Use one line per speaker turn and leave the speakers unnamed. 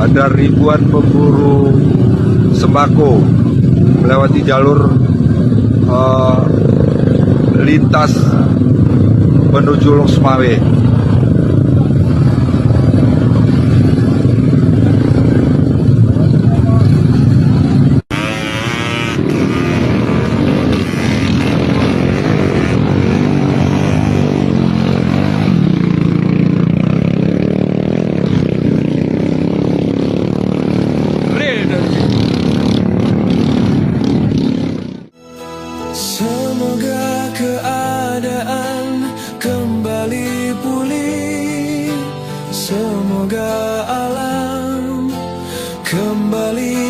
ada ribuan pemburu sembako melewati jalur lintas menuju Longsmawe.
Semoga keadaan kembali pulih, semoga alam kembali